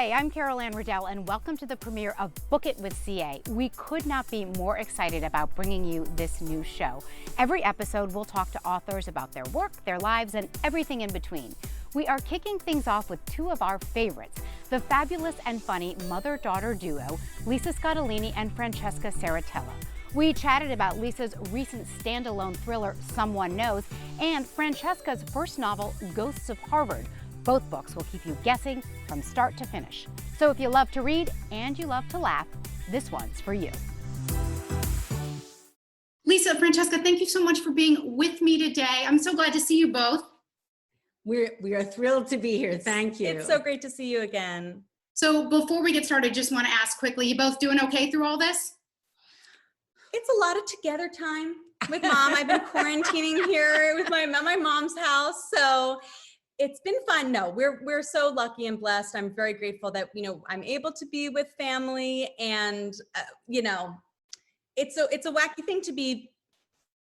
Hi, I'm Carol Anne Riddell, and welcome to the premiere of Book It with CA. We could not be more excited about bringing you this new show. Every episode, we'll talk to authors about their work, their lives, and everything in between. We are kicking things off with two of our favorites, the fabulous and funny mother-daughter duo, Lisa Scottoline and Francesca Serritella. We chatted about Lisa's recent standalone thriller, Someone Knows, and Francesca's first novel, Ghosts of Harvard. Both books will keep you guessing from start to finish. So if you love to read and you love to laugh, this one's for you. Lisa, Francesca, thank you so much for being with me today. I'm so glad to see you both. We are thrilled to be here. Thank you. It's so great to see you again. So before we get started, just want to ask quickly, you both doing okay through all this? It's a lot of together time with Mom. I've been quarantining here with my mom's house, so it's been fun. No, we're so lucky and blessed. I'm very grateful that, I'm able to be with family, and it's a wacky thing to be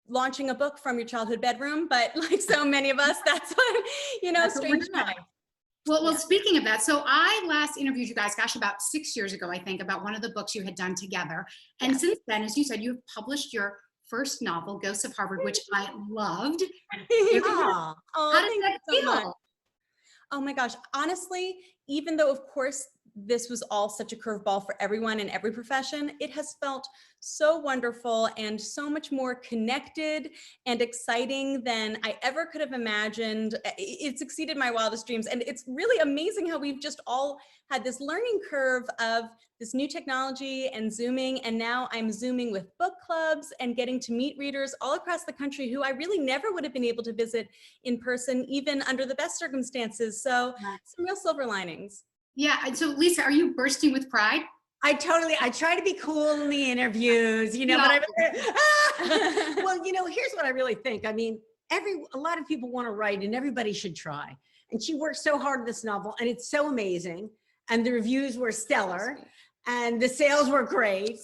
launching a book from your childhood bedroom, but like so many of us, that's what, strange time. Well, yeah. Speaking of that, so I last interviewed you guys, gosh, about 6 years ago, I think, about one of the books you had done together. And yes. Since then, as you said, you've published your first novel, Ghosts of Harvard, which I loved. How did that feel? Oh my gosh, honestly, even though of course this was all such a curveball for everyone in every profession, it has felt so wonderful and so much more connected and exciting than I ever could have imagined. It's exceeded my wildest dreams. And it's really amazing how we've just all had this learning curve of this new technology and Zooming. And now I'm Zooming with book clubs and getting to meet readers all across the country who I really never would have been able to visit in person, even under the best circumstances. So some real silver linings. Yeah, and so Lisa, are you bursting with pride? I try to be cool in the interviews, but here's what I really think. I mean, a lot of people want to write and everybody should try. And she worked so hard on this novel and it's so amazing. And the reviews were stellar and the sales were great.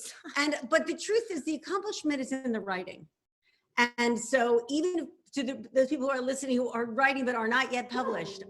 But the truth is the accomplishment is in the writing. And so even to those people who are listening who are writing but are not yet published,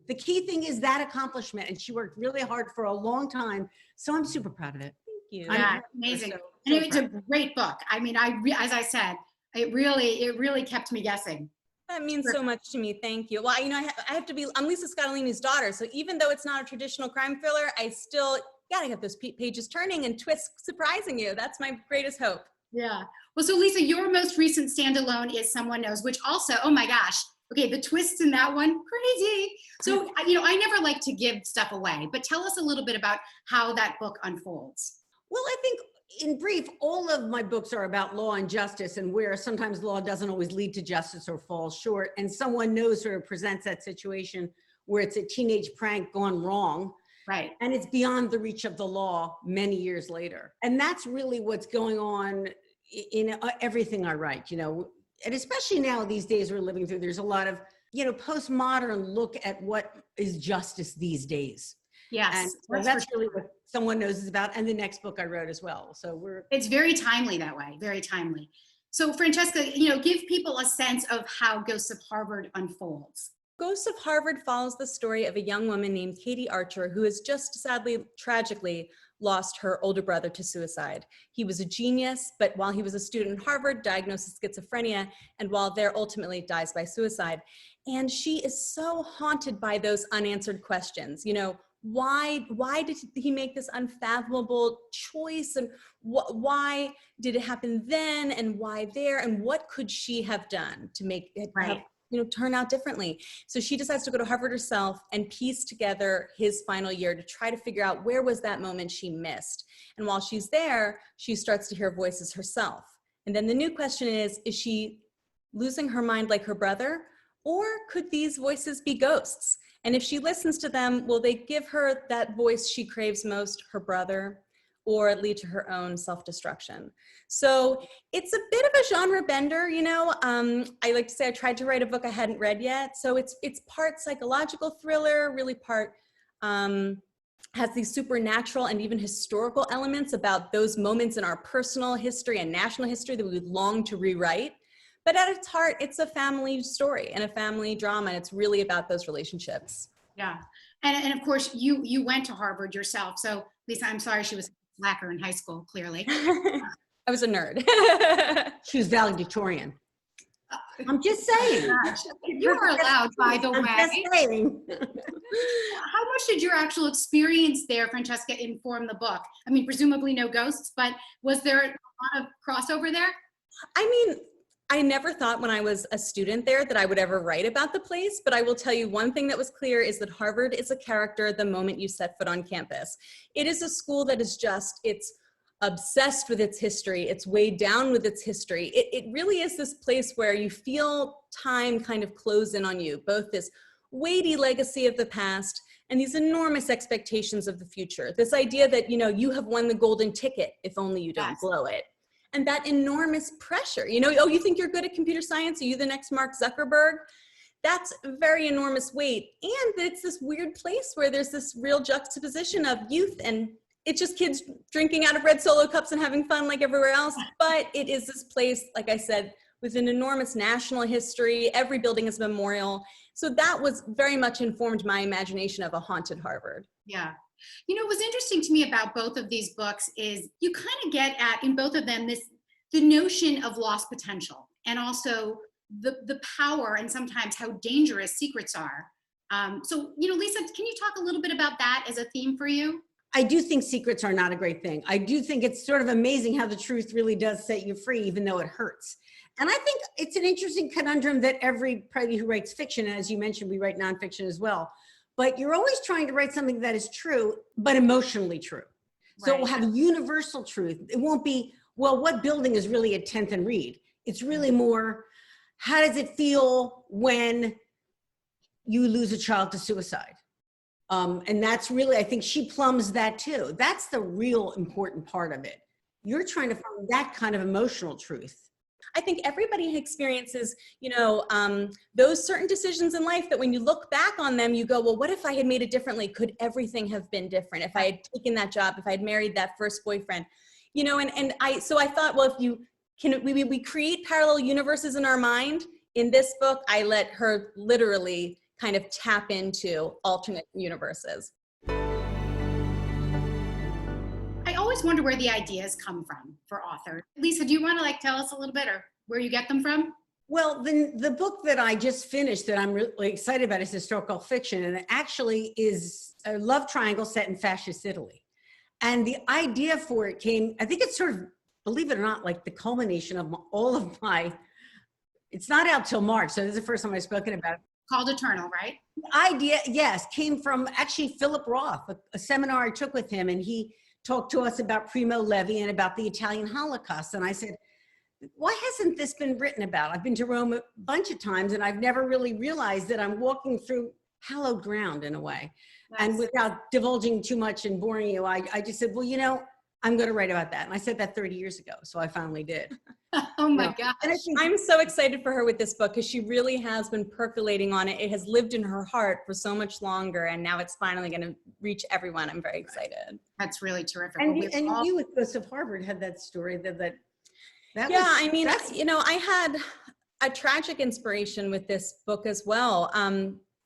the key thing is that accomplishment, and she worked really hard for a long time. So I'm super proud of it. Thank you. Yeah, amazing. And it's a great book. I mean, as I said, it really kept me guessing. That means so much to me. Thank you. Well, I'm Lisa Scottoline's daughter. So even though it's not a traditional crime thriller, I still gotta get those pages turning and twists surprising you. That's my greatest hope. Yeah. Well, so Lisa, your most recent standalone is Someone Knows, which also, oh my gosh. Okay, the twists in that one, crazy. So, I never like to give stuff away, but tell us a little bit about how that book unfolds. Well, I think in brief, all of my books are about law and justice and where sometimes law doesn't always lead to justice or falls short. And Someone Knows sort of presents that situation where it's a teenage prank gone wrong. Right. And it's beyond the reach of the law many years later. And that's really what's going on in everything I write, And especially now these days we're living through, there's a lot of, postmodern look at what is justice these days. Yes. And that's really what Someone Knows is about. And the next book I wrote as well. So it's very timely that way, very timely. So Francesca, give people a sense of how Ghosts of Harvard unfolds. Ghosts of Harvard follows the story of a young woman named Katie Archer, who has just sadly, tragically lost her older brother to suicide. He was a genius, but while he was a student at Harvard, diagnosed with schizophrenia, and while there ultimately dies by suicide. And she is so haunted by those unanswered questions. Why did he make this unfathomable choice? And why did it happen then? And why there? And what could she have done to make it turn out differently? So she decides to go to Harvard herself and piece together his final year to try to figure out where was that moment she missed. And while she's there, she starts to hear voices herself. And then the new question is she losing her mind like her brother? Or could these voices be ghosts? And if she listens to them, will they give her that voice she craves most, her brother, or lead to her own self-destruction? So it's a bit of a genre bender, I like to say I tried to write a book I hadn't read yet. So it's part psychological thriller, really part has these supernatural and even historical elements about those moments in our personal history and national history that we would long to rewrite. But at its heart, it's a family story and a family drama, and it's really about those relationships. Yeah. And of course you went to Harvard yourself. So Lisa, I'm sorry she was a slacker in high school, clearly. I was a nerd. She was valedictorian. I'm just saying. Gosh, you are allowed, by the I'm way. just saying. How much did your actual experience there, Francesca, inform the book? I mean, presumably no ghosts, but was there a lot of crossover there? I mean, I never thought when I was a student there that I would ever write about the place, but I will tell you one thing that was clear is that Harvard is a character the moment you set foot on campus. It is a school that is just, it's obsessed with its history. It's weighed down with its history. It really is this place where you feel time kind of close in on you, both this weighty legacy of the past and these enormous expectations of the future. This idea that, you know, you have won the golden ticket if only you don't blow it. And that enormous pressure, you know, oh, you think you're good at computer science? Are you the next Mark Zuckerberg? That's a very enormous weight. And it's this weird place where there's this real juxtaposition of youth, and it's just kids drinking out of red Solo cups and having fun like everywhere else. But it is this place, like I said, with an enormous national history. Every building is a memorial. So that was very much informed my imagination of a haunted Harvard. Yeah. You know, what's interesting to me about both of these books is you kind of get at, in both of them, the notion of lost potential, and also the power and sometimes how dangerous secrets are. So, you know, Lisa, can you talk a little bit about that as a theme for you? I do think secrets are not a great thing. I do think it's sort of amazing how the truth really does set you free, even though it hurts. And I think it's an interesting conundrum that everybody who writes fiction, and as you mentioned, we write nonfiction as well, but you're always trying to write something that is true, but emotionally true. So it will have universal truth. It won't be, well, what building is really at 10th and Reed? It's really more, how does it feel when you lose a child to suicide? And that's really, I think she plumbs that too. That's the real important part of it. You're trying to find that kind of emotional truth. I think everybody experiences, you know, those certain decisions in life that when you look back on them, you go, well, what if I had made it differently? Could everything have been different? If I had taken that job, if I had married that first boyfriend, you know, so I thought, well, if you can, we create parallel universes in our mind. In this book, I let her literally kind of tap into alternate universes. I always wonder where the ideas come from for authors. Lisa, do you want to tell us a little bit or where you get them from? Well, the book that I just finished that I'm really excited about is historical fiction, and it actually is a love triangle set in fascist Italy. And the idea for it came, I think it's sort of, believe it or not, like the culmination of all of my, it's not out till March, so this is the first time I've spoken about it. Called Eternal, right? The idea, yes, came from actually Philip Roth, a seminar I took with him, and he talked to us about Primo Levi and about the Italian Holocaust. And I said, why hasn't this been written about? I've been to Rome a bunch of times and I've never really realized that I'm walking through hallowed ground in a way. Nice. And without divulging too much and boring you, I just said, well, you know, I'm going to write about that. And I said that 30 years ago. So I finally did. Oh my gosh. I'm so excited for her with this book because she really has been percolating on it. It has lived in her heart for so much longer. And now it's finally going to reach everyone. I'm very excited. That's really terrific. And you with Ghost of Harvard had that story you know, I had a tragic inspiration with this book as well.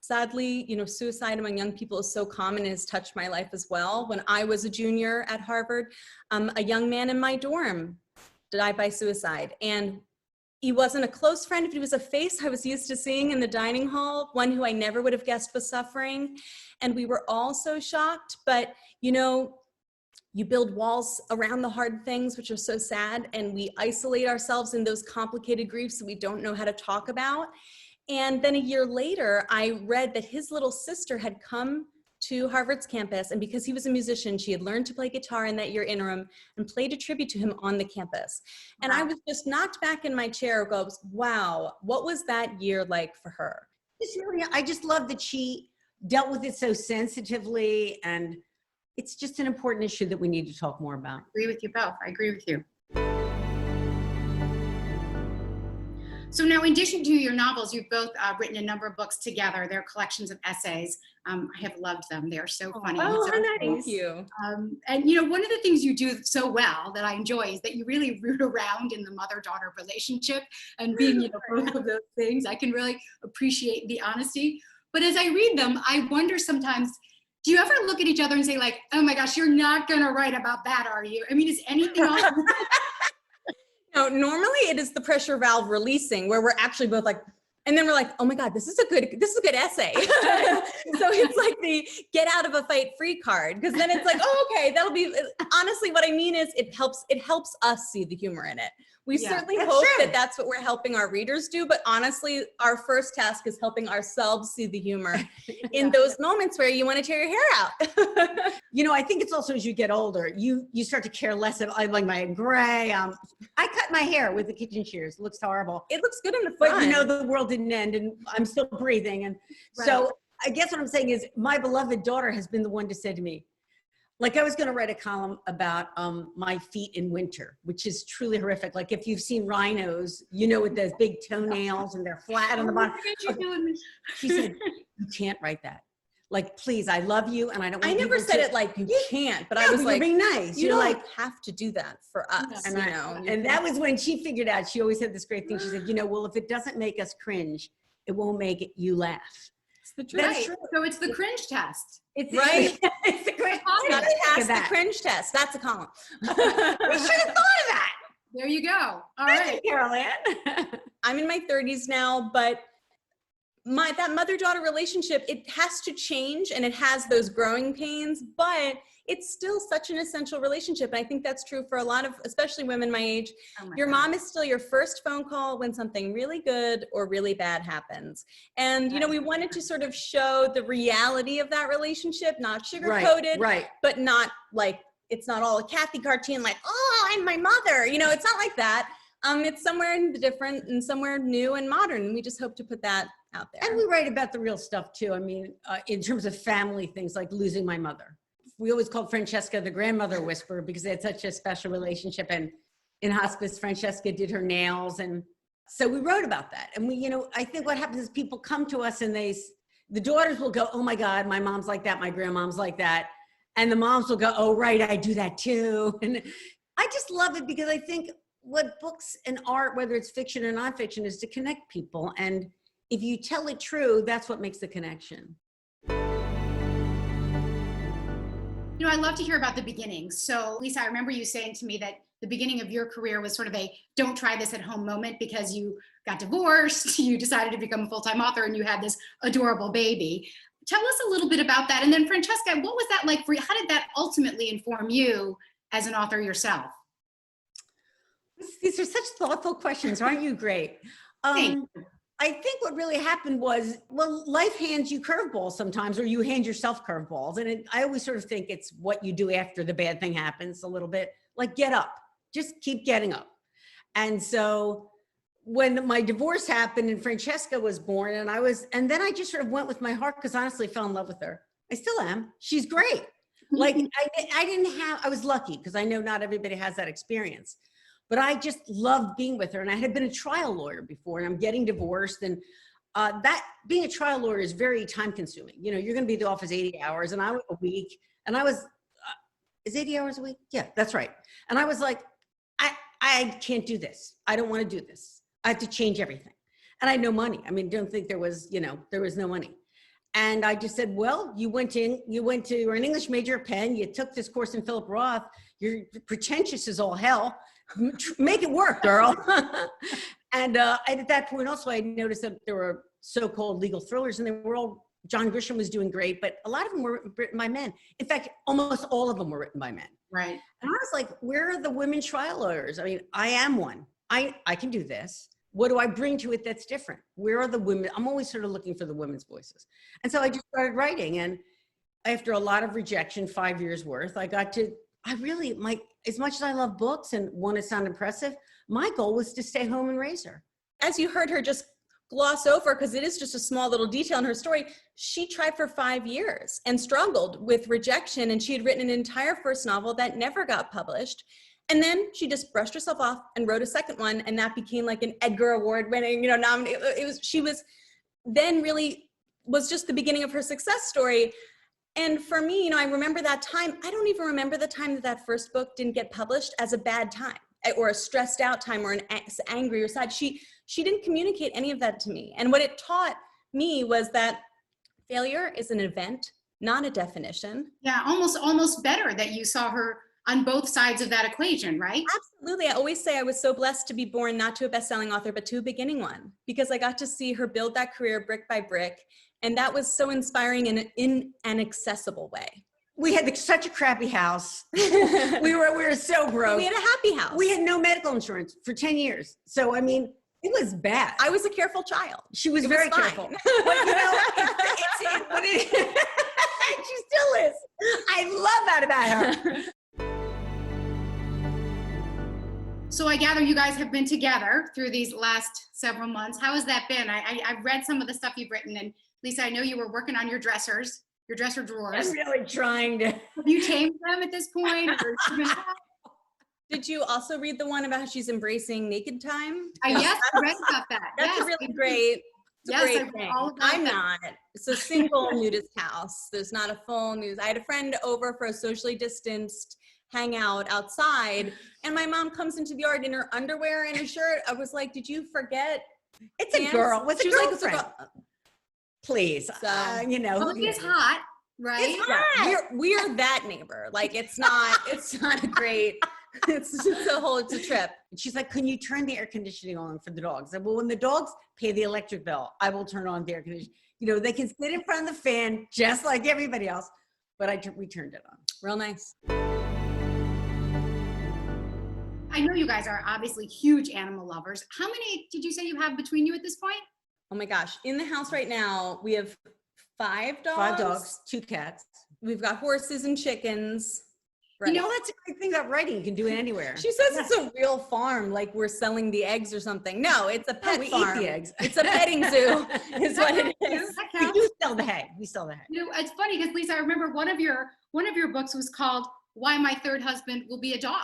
Sadly, you know, suicide among young people is so common and has touched my life as well. When I was a junior at Harvard, a young man in my dorm died by suicide. And he wasn't a close friend, but he was a face I was used to seeing in the dining hall, one who I never would have guessed was suffering. And we were all so shocked, but you know, you build walls around the hard things, which are so sad, and we isolate ourselves in those complicated griefs that we don't know how to talk about. And then a year later, I read that his little sister had come to Harvard's campus, and because he was a musician, she had learned to play guitar in that year interim and played a tribute to him on the campus. And I was just knocked back in my chair, goes, wow, what was that year like for her? I just love that she dealt with it so sensitively, and it's just an important issue that we need to talk more about. I agree with you both. I agree with you. So now, in addition to your novels, you've both written a number of books together. They're collections of essays. I have loved them. They are so funny. Oh, so thank you. And you know, one of the things you do so well that I enjoy is that you really root around in the mother-daughter relationship and being, you know, both of those things. I can really appreciate the honesty. But as I read them, I wonder sometimes, do you ever look at each other and say like, oh my gosh, you're not going to write about that, are you? I mean, is anything else? No, normally it is the pressure valve releasing where we're actually both like, and then we're like, oh my God, this is a good essay. So it's like the get out of a fight free card. Cause then it's like, oh, okay, that'll be, honestly, what I mean is it helps us see the humor in it. We certainly hope that that's what we're helping our readers do. But honestly, our first task is helping ourselves see the humor in those moments where you want to tear your hair out. You know, I think it's also as you get older, you start to care less of, I like my gray. I cut my hair with the kitchen shears. It looks horrible. It looks good in the front. But you know, the world didn't end and I'm still breathing. And so I guess what I'm saying is my beloved daughter has been the one to say to me, like I was going to write a column about my feet in winter, which is truly horrific. Like if you've seen rhinos, you know, with those big toenails and they're flat on the bottom. She said, you can't write that. Like, please, I love you. And I don't want I never said it like you can't, but no, I was but like, you're being nice. You You're don't like, have to do that for us, and you know. And that was when she figured out, she always had this great thing. She said, you know, well, if it doesn't make us cringe, it won't make you laugh. It's the truth. Right. So it's the cringe test. It's right. It's the cringe. Gotta pass the cringe test. That's a column. We should have thought of that. There you go. All Thank right. you, Carol Anne. I'm in my 30s now, but that mother-daughter relationship, it has to change and it has those growing pains, but it's still such an essential relationship. And I think that's true for a lot of, especially women my age. Your mom is still your first phone call when something really good or really bad happens. And, you know, we wanted to sort of show the reality of that relationship, not sugar-coated, but not like, it's not all a Kathy cartoon, like, oh, I'm my mother. You know, it's not like that. It's somewhere in the different and somewhere new and modern. We just hope to put that out there. And we write about the real stuff too. I mean, in terms of family things like losing my mother. We always called Francesca the grandmother whisperer because they had such a special relationship. And in hospice, Francesca did her nails. And so we wrote about that. And we, you know, I think what happens is people come to us and the daughters will go, oh my God, my mom's like that. My grandmom's like that. And the moms will go, oh, right, I do that too. And I just love it because I think what books and art, whether it's fiction or nonfiction, is to connect people. And if you tell it true, that's what makes the connection. You know, I love to hear about the beginning. So Lisa, I remember you saying to me that the beginning of your career was sort of a don't try this at home moment because you got divorced, you decided to become a full-time author, and you had this adorable baby. Tell us a little bit about that. And then Francesca, what was that like for you? How did that ultimately inform you as an author yourself? These are such thoughtful questions. Aren't you great? I think what really happened was, well, life hands you curveballs sometimes, or you hand yourself curveballs. And I always sort of think it's what you do after the bad thing happens a little bit, like get up, just keep getting up. And so when my divorce happened and Francesca was born and then I just sort of went with my heart because honestly I fell in love with her. I still am. She's great. Like I was lucky because I know not everybody has that experience. But I just loved being with her. And I had been a trial lawyer before and I'm getting divorced. And that being a trial lawyer is very time consuming. You know, you're going to be at the office 80 hours and I was a week and I was, is 80 hours a week? Yeah, that's right. And I was like, I can't do this. I don't want to do this. I have to change everything. And I had no money. I mean, don't think there was no money. And I just said, well, you're an English major at Penn. You took this course in Philip Roth. You're pretentious as all hell. Make it work, girl. And at that point also, I noticed that there were so-called legal thrillers and they were all, John Grisham was doing great, but a lot of them were written by men. In fact, almost all of them were written by men. Right. And I was like, where are the women trial lawyers? I mean, I am one. I can do this. What do I bring to it that's different? Where are the women? I'm always sort of looking for the women's voices. And so I just started writing. And after a lot of rejection, 5 years worth, as much as I love books and want to sound impressive, my goal was to stay home and raise her. As you heard her just gloss over, because it is just a small little detail in her story, she tried for 5 years and struggled with rejection. And she had written an entire first novel that never got published. And then she just brushed herself off and wrote a second one. And that became like an Edgar Award winning, nominated. She was just the beginning of her success story. And for me, I remember that time. I don't even remember the time that first book didn't get published as a bad time or a stressed out time or an angry or sad. She didn't communicate any of that to me. And what it taught me was that Failure is an event, not a definition. Yeah, almost better that you saw her on both sides of that equation, right? Absolutely. I always say I was so blessed to be born not to a best-selling author, but to a beginning one, because I got to see her build that career brick by brick. And that was so inspiring in an accessible way. We had such a crappy house. we were so broke. We had a happy house. We had no medical insurance for 10 years. So, I mean, it was bad. I was a careful child. She was very careful. But, you know, she still is. I love that about her. So I gather you guys have been together through these last several months. How has that been? I've read some of the stuff you've written, and Lisa, I know you were working on your dresser drawers. I'm really trying to. Have you tamed them at this point? Did you also read the one about how she's embracing naked time? Yes, I read about that. That's yes, really great. It's a great thing. I'm not. It's a single nudist house. There's not a full nudist. I had a friend over for a socially distanced hangout outside, and my mom comes into the yard in her underwear and a shirt. I was like, "Did you forget?" It's a girl. What's a girlfriend? Like, Please, you know. Well, it is hot, right? It's hot. We're that neighbor. Like it's not a great. It's a trip. She's like, "Can you turn the air conditioning on for the dogs?" I said, "Well, when the dogs pay the electric bill, I will turn on the air conditioning. You know, they can sit in front of the fan just like everybody else." But we turned it on. Real nice. I know you guys are obviously huge animal lovers. How many did you say you have between you at this point? Oh my gosh. In the house right now, we have 5 dogs. 5 dogs, 2 cats. We've got horses and chickens. Right. You know, that's a great thing about writing. You can do it anywhere. She says it's a real farm, like we're selling the eggs or something. No, it's a pet farm. Eat the eggs. It's a petting zoo is what it is. We do sell the hay. We sell the hay. You know, it's funny because Lisa, I remember one of your books was called "Why My Third Husband Will Be a Dog."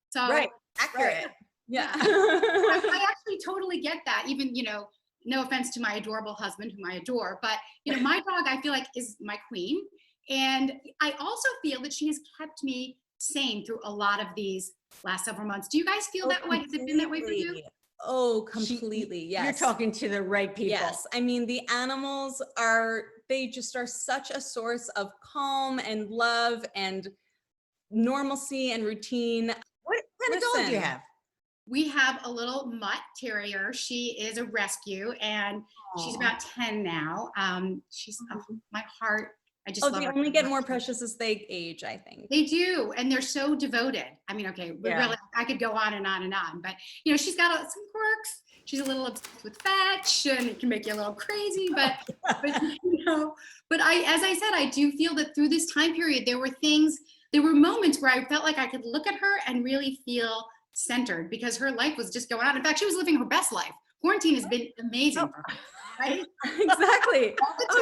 So right. Accurate. Right. Yeah. I actually totally get that. Even, you know, no offense to my adorable husband whom I adore, but you know, my dog I feel like is my queen. And I also feel that she has kept me sane through a lot of these last several months. Do you guys feel that way? Has it been that way for you? Oh, completely. Yes. You're talking to the right people. Yes. I mean, the animals they just are such a source of calm and love and normalcy and routine. What kind of dog do you have? We have a little mutt terrier. She is a rescue, and she's about 10 now. She's my heart. I just love they her. only get more precious as they age, I think. They do, and they're so devoted. I mean, okay, really, I could go on and on and on, but you know, she's got some quirks. She's a little obsessed with fetch, and it can make you a little crazy. But you know, but as I said, I do feel that through this time period, there were moments where I felt like I could look at her and really feel centered because her life was just going on. In fact, she was living her best life. Quarantine has been amazing for her, right? Exactly.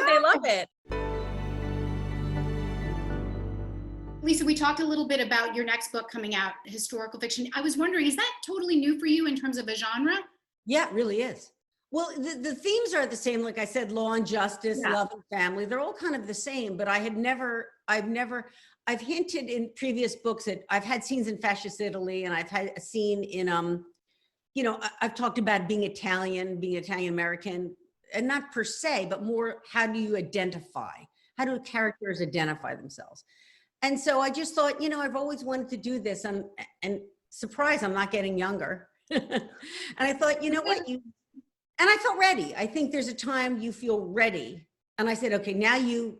They love it. Lisa, we talked a little bit about your next book coming out, historical fiction. I was wondering, is that totally new for you in terms of a genre? Yeah, it really is. Well, the themes are the same. Like I said, law and justice, love and family, they're all kind of the same, but I've hinted in previous books that I've had scenes in fascist Italy, and I've had a scene in, you know, I've talked about being Italian American, and not per se, but more, how do you identify? How do characters identify themselves? And so I just thought, you know, I've always wanted to do this, and surprise, I'm not getting younger. And I thought, you know what, and I felt ready. I think there's a time you feel ready. And I said, okay, now you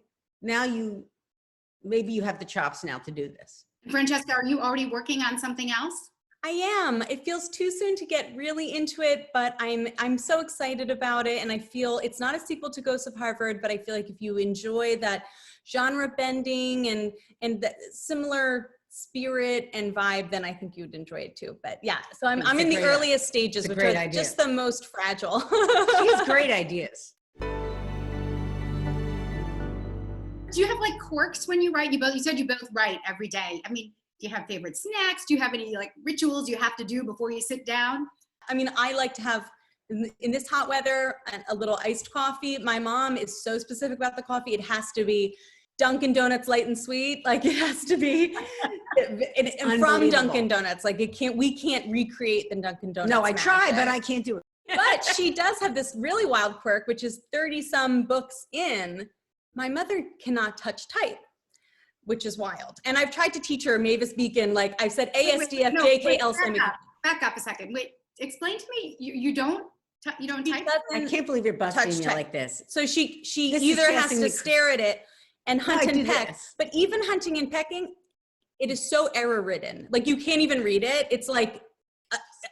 maybe you have the chops now to do this. Francesca, are you already working on something else? I am. It feels too soon to get really into it, but I'm so excited about it. And I feel it's not a sequel to Ghosts of Harvard, but I feel like if you enjoy that genre bending and the similar spirit and vibe, then I think you'd enjoy it too. But yeah, so I'm in the earliest stages, which are just the most fragile. She has great ideas. Do you have like quirks when you write? You said you both write every day. I mean, do you have favorite snacks? Do you have any like rituals you have to do before you sit down? I mean, I like to have, in this hot weather, a little iced coffee. My mom is so specific about the coffee. It has to be Dunkin' Donuts light and sweet. Like it has to be and from Dunkin' Donuts. Like we can't recreate the Dunkin' Donuts. No, I try, but I can't do it. But she does have this really wild quirk, which is 30 some books in. my mother cannot touch type, which is wild. And I've tried to teach her Mavis Beacon, like I've said ASDF, JKL, semicolon. Back up a second. Wait, explain to me, you don't type? I can't believe you're busting me type. like this. So she This either is has to me stare at it and hunt I do and peck, this. but even hunting and pecking, it is so error ridden. Like you can't even read it. It's like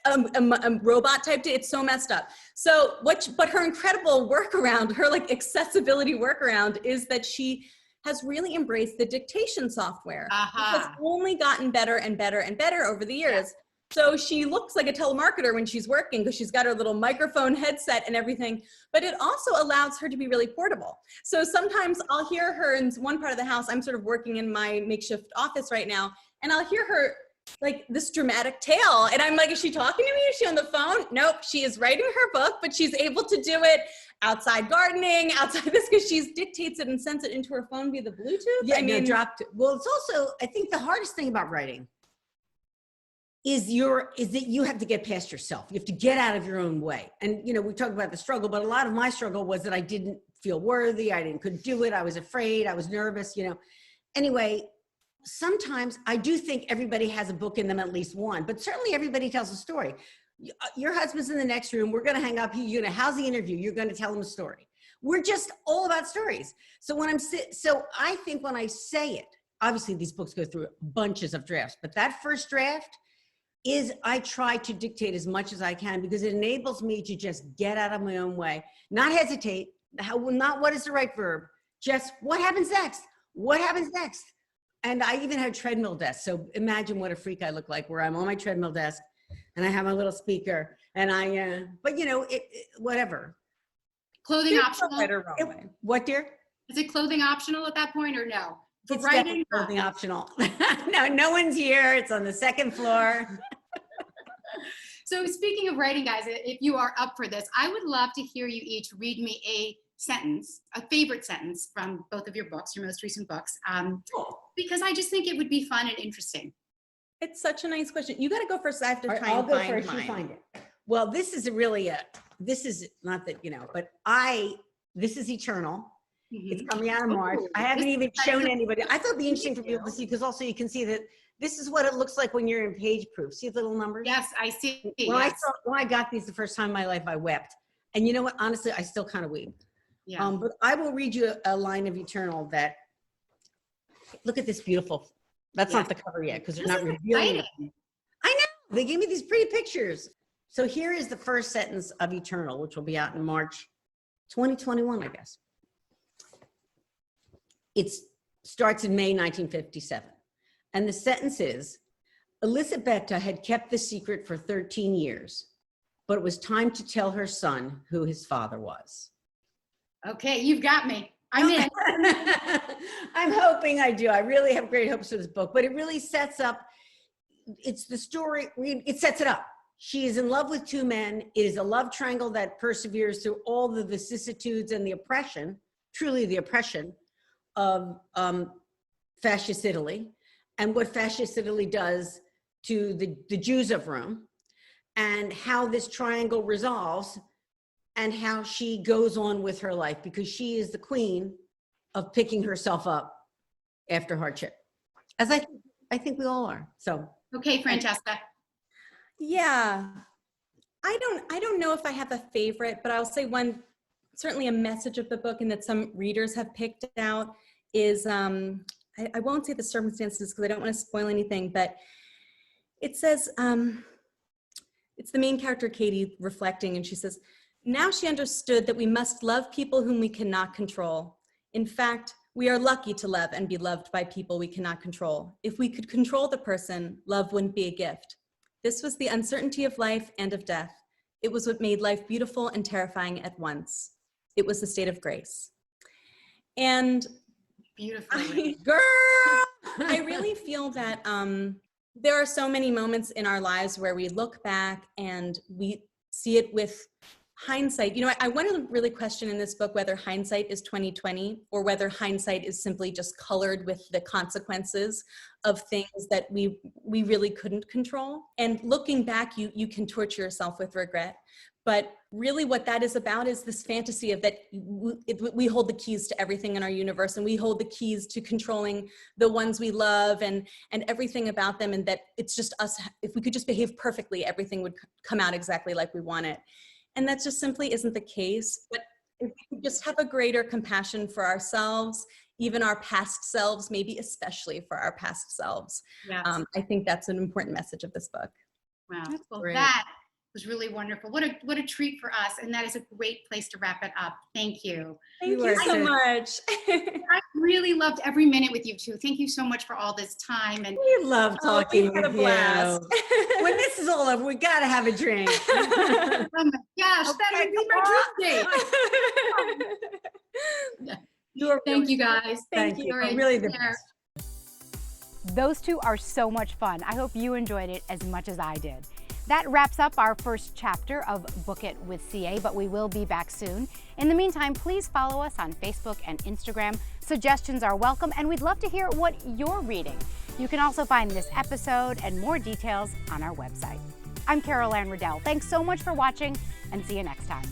a robot typed it. It's so messed up. So but her incredible workaround, her like accessibility workaround is that she has really embraced the dictation software. It has only gotten better and better and better over the years. Yeah. So she looks like a telemarketer when she's working because she's got her little microphone headset and everything, but it also allows her to be really portable. So sometimes I'll hear her in one part of the house. I'm sort of working in my makeshift office right now, and I'll hear her like this dramatic tale. And I'm like, is she talking to me? Is she on the phone? Nope, she is writing her book, but she's able to do it outside gardening, outside this, because she dictates it and sends it into her phone via the Bluetooth. Yeah, I mean, dropped. Well, it's also, I think the hardest thing about writing is that you have to get past yourself. You have to get out of your own way. And, you know, we talked about the struggle, but a lot of my struggle was that I didn't feel worthy. Couldn't do it. I was afraid. I was nervous, you know. Anyway, sometimes I do think everybody has a book in them, at least one, but certainly everybody tells a story. Your husband's in the next room. We're going to hang up. How's the interview? You're going to tell him a story. We're just all about stories. So I think when I say it, obviously these books go through bunches of drafts, but that first draft is I try to dictate as much as I can because it enables me to just get out of my own way, not hesitate, not what is the right verb, just what happens next? What happens next? And I even have a treadmill desk. So imagine what a freak I look like where I'm on my treadmill desk and I have my little speaker and but you know, whatever. Clothing optional? What, dear? Is it clothing optional at that point or no? For It's writing, clothing optional. No one's here. It's on the second floor. So speaking of writing, guys, if you are up for this, I would love to hear you each read me a sentence, a favorite sentence from both of your books, your most recent books, because I just think it would be fun and interesting. It's such a nice question. You got to go first. I have to try I'll and go find first. mine. You find it. Well, this is not that, you know, but this is Eternal. It's coming out in March. I haven't even shown anybody. I thought it'd be interesting for people to see because also you can see that this is what it looks like when you're in page proof. See the little numbers? Yes, I see. When I got these the first time in my life, I wept. And you know what? Honestly, I still kind of weep. Yeah. But I will read you a line of Eternal that, look at this beautiful, that's not the cover yet because they're not revealing it. I know, they gave me these pretty pictures. So here is the first sentence of Eternal, which will be out in March 2021, I guess. It starts in May 1957. And the sentence is, Elisabetta had kept the secret for 13 years, but it was time to tell her son who his father was. Okay, you've got me. I'm in. I'm hoping I do. I really have great hopes for this book, but it really sets up, it's the story, it sets it up. She is in love with two men. It is a love triangle that perseveres through all the vicissitudes and the oppression, truly the oppression of fascist Italy and what fascist Italy does to the Jews of Rome and how this triangle resolves and how she goes on with her life because she is the queen of picking herself up after hardship, as I think we all are. So okay, Francesca. Yeah, I don't know if I have a favorite, but I'll say one, certainly a message of the book and that some readers have picked out is, I won't say the circumstances because I don't want to spoil anything, but it says, it's the main character, Katie, reflecting, and she says, now she understood that we must love people whom we cannot control. In fact, we are lucky to love and be loved by people we cannot control. If we could control the person, love wouldn't be a gift. This was the uncertainty of life and of death. It was what made life beautiful and terrifying at once. It was the state of grace. And beautifully, girl, I really feel that there are so many moments in our lives where we look back and we see it with hindsight. You know, I want to really question in this book whether hindsight is 20/20 or whether hindsight is simply just colored with the consequences of things that we really couldn't control. And looking back, you can torture yourself with regret. But really what that is about is this fantasy of that we hold the keys to everything in our universe, and we hold the keys to controlling the ones we love and everything about them, and that it's just us. If we could just behave perfectly, everything would come out exactly like we want it. And that just simply isn't the case. But if we could just have a greater compassion for ourselves, even our past selves, maybe especially for our past selves. Yes. I think that's an important message of this book. Wow. Well, great. that was really wonderful. What a treat for us. And that is a great place to wrap it up. Thank you. Thank you so much. I really loved every minute with you two. Thank you so much for all this time. And We love talking we had a with blast. you. When this is all over, we got to have a drink. oh my gosh, that would be my dream date. Thank you guys. Thank you. All right, Really the take care. best. Those two are so much fun. I hope you enjoyed it as much as I did. That wraps up our first chapter of Book It with CA, but we will be back soon. In the meantime, please follow us on Facebook and Instagram. Suggestions are welcome, and we'd love to hear what you're reading. You can also find this episode and more details on our website. I'm Carol Anne Riddell. Thanks so much for watching, and see you next time.